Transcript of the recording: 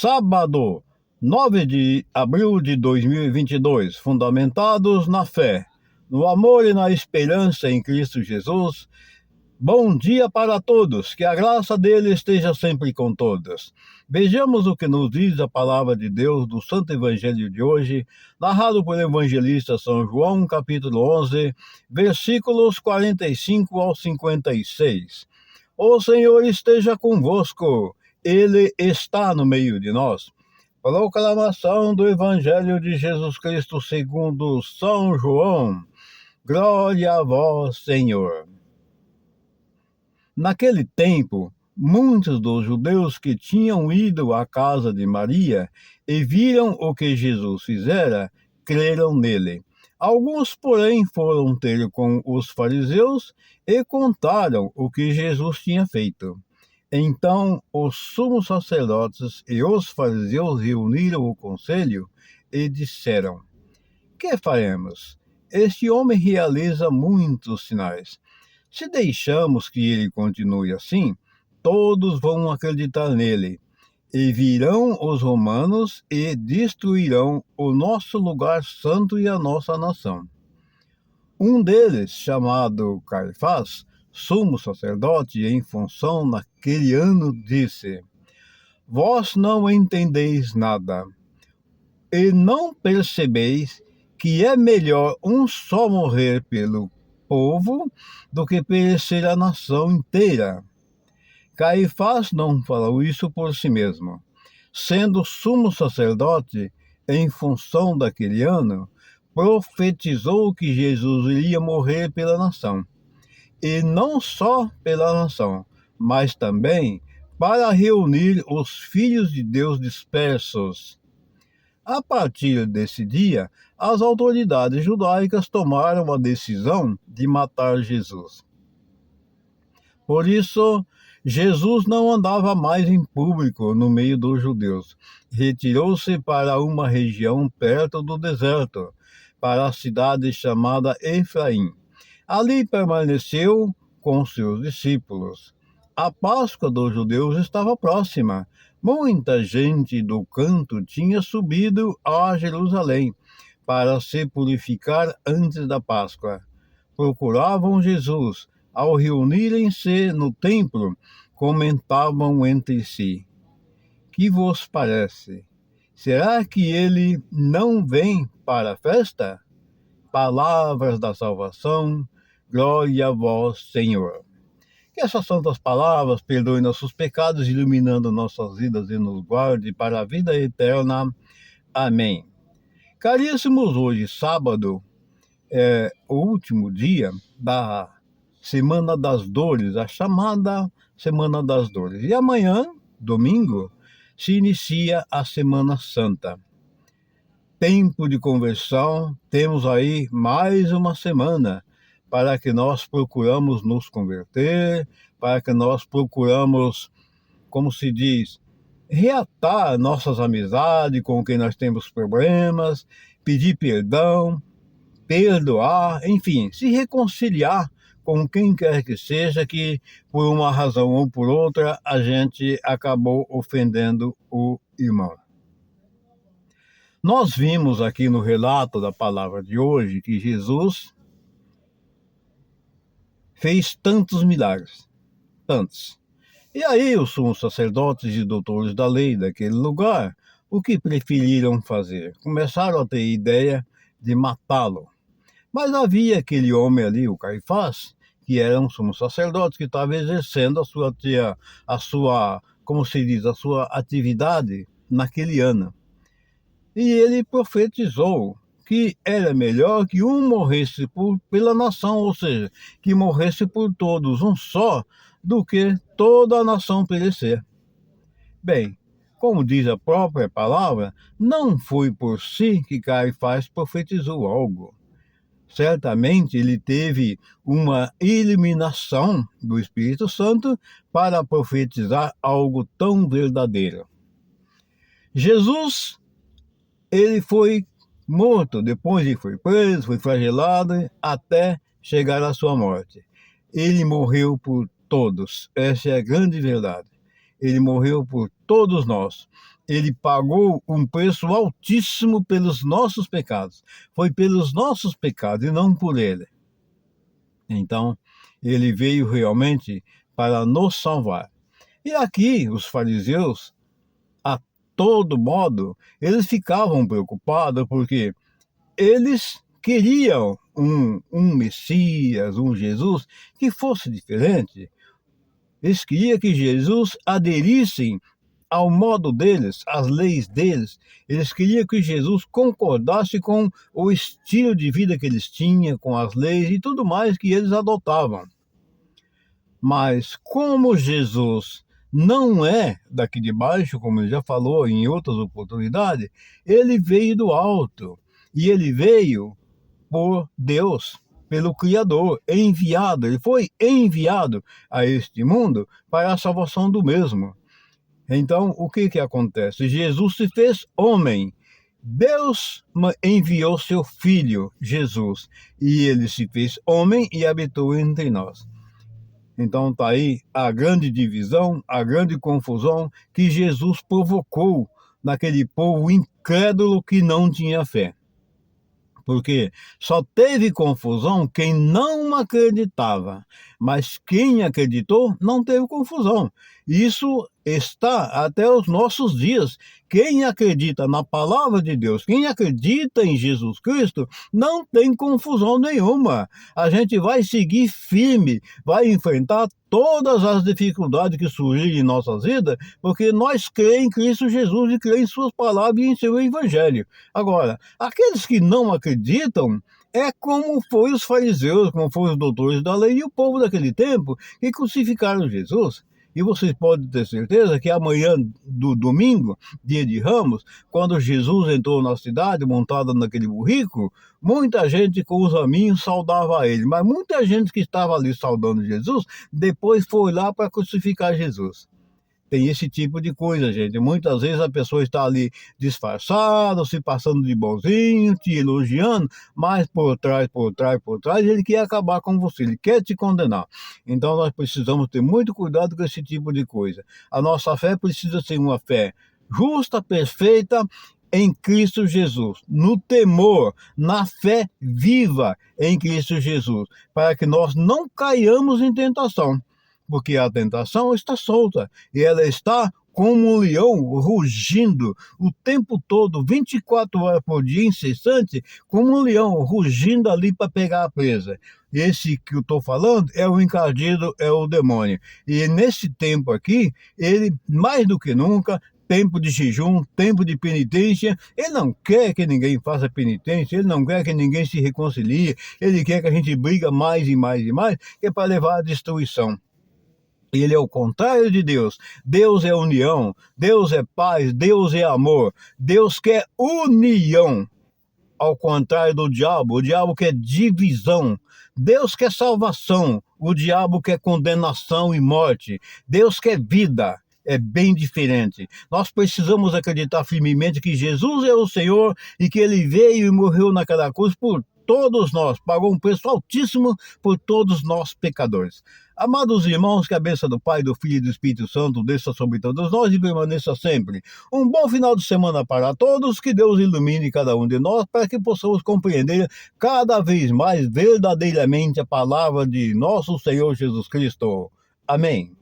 Sábado, 9 de abril de 2022, fundamentados na fé, no amor e na esperança em Cristo Jesus. Bom dia para todos, que a graça dele esteja sempre com todos. Vejamos o que nos diz a palavra de Deus do Santo Evangelho de hoje, narrado pelo evangelista São João, capítulo 11, versículos 45 ao 56. O Senhor esteja convosco, Ele está no meio de nós. Proclamação do Evangelho de Jesus Cristo segundo São João. Glória a vós, Senhor. Naquele tempo, muitos dos judeus que tinham ido à casa de Maria e viram o que Jesus fizera, creram nele. Alguns, porém, foram ter com os fariseus e contaram o que Jesus tinha feito. Então os sumos sacerdotes e os fariseus reuniram o conselho e disseram: que faremos? Este homem realiza muitos sinais. Se deixamos que ele continue assim, todos vão acreditar nele, e virão os romanos e destruirão o nosso lugar santo e a nossa nação. Um deles, chamado Caifás, sumo sacerdote em função naquele ano, disse: vós não entendeis nada, e não percebeis que é melhor um só morrer pelo povo do que perecer a nação inteira. Caifás não falou isso por si mesmo. Sendo sumo sacerdote em função daquele ano, profetizou que Jesus iria morrer pela nação. E não só pela nação, mas também para reunir os filhos de Deus dispersos. A partir desse dia, as autoridades judaicas tomaram a decisão de matar Jesus. Por isso, Jesus não andava mais em público no meio dos judeus. Retirou-se para uma região perto do deserto, para a cidade chamada Efraim. Ali permaneceu com seus discípulos. A Páscoa dos judeus estava próxima. Muita gente do canto tinha subido a Jerusalém para se purificar antes da Páscoa. Procuravam Jesus. Ao reunirem-se no templo, comentavam entre si: que vos parece? Será que ele não vem para a festa? Palavras da salvação, glória a vós, Senhor. Que essas santas palavras perdoem nossos pecados, iluminando nossas vidas e nos guarde para a vida eterna. Amém. Caríssimos, hoje, sábado, é o último dia da Semana das Dores, a chamada Semana das Dores. E amanhã, domingo, se inicia a Semana Santa. Tempo de conversão, temos aí mais uma semana para que nós procuramos nos converter, para que nós procuramos, como se diz, reatar nossas amizades com quem nós temos problemas, pedir perdão, perdoar, enfim, se reconciliar com quem quer que seja que, por uma razão ou por outra, a gente acabou ofendendo o irmão. Nós vimos aqui no relato da palavra de hoje que Jesus fez tantos milagres, tantos. E aí os sumos sacerdotes e doutores da lei daquele lugar, o que preferiram fazer? Começaram a ter ideia de matá-lo. Mas havia aquele homem ali, o Caifás, que era um sumo sacerdote, que estava exercendo a sua, como se diz, a sua atividade naquele ano. E ele profetizou que era melhor que um morresse pela nação, ou seja, que morresse por todos, um só, do que toda a nação perecer. Bem, como diz a própria palavra, não foi por si que Caifás profetizou algo. Certamente ele teve uma iluminação do Espírito Santo para profetizar algo tão verdadeiro. Jesus, ele foi morto, depois ele foi preso, foi flagelado, até chegar à sua morte. Ele morreu por todos, essa é a grande verdade. Ele morreu por todos nós. ele pagou um preço altíssimo pelos nossos pecados. Foi pelos nossos pecados e não por ele. Então, ele veio realmente para nos salvar. E aqui, os fariseus, a todo modo, eles ficavam preocupados porque eles queriam um Messias, um Jesus que fosse diferente. Eles queriam que Jesus aderisse ao modo deles, às leis deles. Eles queriam que Jesus concordasse com o estilo de vida que eles tinham, com as leis e tudo mais que eles adotavam. Mas como Jesus não é daqui de baixo, como ele já falou em outras oportunidades, ele veio do alto. E ele veio por Deus, pelo Criador, enviado. Ele foi enviado a este mundo para a salvação do mesmo. Então, o que acontece? Jesus se fez homem. Deus enviou seu Filho, Jesus, e ele se fez homem e habitou entre nós. Então está aí a grande divisão, a grande confusão que Jesus provocou naquele povo incrédulo que não tinha fé. Porque só teve confusão quem não acreditava, mas quem acreditou não teve confusão. Isso está até os nossos dias. Quem acredita na palavra de Deus, quem acredita em Jesus Cristo, não tem confusão nenhuma. A gente vai seguir firme, vai enfrentar todas as dificuldades que surgirem em nossas vidas, porque nós cremos em Cristo Jesus e cremos em suas palavras e em seu evangelho. Agora, aqueles que não acreditam, é como foi os fariseus, como foram os doutores da lei e o povo daquele tempo que crucificaram Jesus. E vocês podem ter certeza que amanhã do domingo, dia de Ramos, quando Jesus entrou na cidade montado naquele burrico, muita gente com os aminhos saudava ele, mas muita gente que estava ali saudando Jesus, depois foi lá para crucificar Jesus. Tem esse tipo de coisa, gente. Muitas vezes a pessoa está ali disfarçada, se passando de bonzinho, te elogiando, mas por trás, ele quer acabar com você, ele quer te condenar. Então nós precisamos ter muito cuidado com esse tipo de coisa. A nossa fé precisa ser uma fé justa, perfeita, em Cristo Jesus, no temor, na fé viva em Cristo Jesus, para que nós não caiamos em tentação. Porque a tentação está solta e ela está como um leão rugindo o tempo todo, 24 horas por dia, incessante, como um leão rugindo ali para pegar a presa. Esse que eu estou falando é o encardido, é o demônio. E nesse tempo aqui, ele, mais do que nunca, tempo de jejum, tempo de penitência, ele não quer que ninguém faça penitência, ele não quer que ninguém se reconcilie, ele quer que a gente briga mais e mais e mais, que é para levar à destruição. Ele é o contrário de Deus. Deus é união, Deus é paz, Deus é amor. Deus quer união, ao contrário do diabo. O diabo quer divisão. Deus quer salvação, o diabo quer condenação e morte. Deus quer vida. É bem diferente. Nós precisamos acreditar firmemente que Jesus é o Senhor e que Ele veio e morreu naquela cruz por todos nós, pagou um preço altíssimo por todos nós pecadores. Amados irmãos, que a bênção do Pai, do Filho e do Espírito Santo desça sobre todos nós e permaneça sempre. Um bom final de semana para todos, que Deus ilumine cada um de nós para que possamos compreender cada vez mais verdadeiramente a palavra de nosso Senhor Jesus Cristo. Amém.